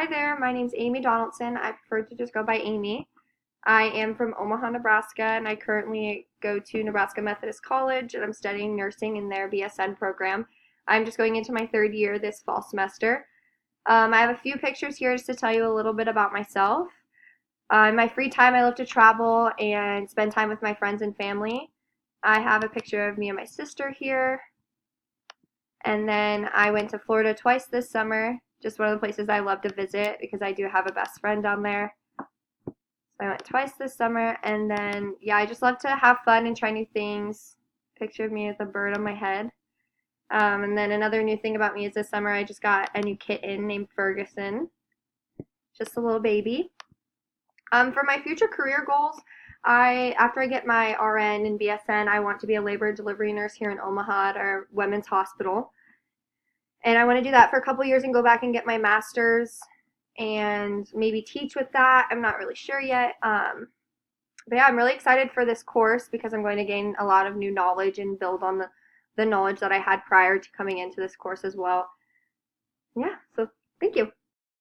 Hi there, my name's Amy Donaldson. I prefer to just go by Amy. I am from Omaha, Nebraska, and I currently go to Nebraska Methodist College, and I'm studying nursing in their BSN program. I'm just going into my third year this fall semester. I have a few pictures here just to tell you a little bit about myself. In my free time, I love to travel and spend time with my friends and family. I have a picture of me and my sister here. And then I went to Florida twice this summer, just one of the places I love to visit because I do have a best friend down there. So I went twice this summer, and then, yeah, I just love to have fun and try new things. Picture of me with a bird on my head. And then another new thing about me is this summer I just got a new kitten named Ferguson, just a little baby. For my future career goals, after I get my RN and BSN, I want to be a labor and delivery nurse here in Omaha at our women's hospital. And I want to do that for a couple years and go back and get my master's and maybe teach with that. I'm not really sure yet. But yeah, I'm really excited for this course because I'm going to gain a lot of new knowledge and build on the knowledge that I had prior to coming into this course as well. Yeah, so thank you.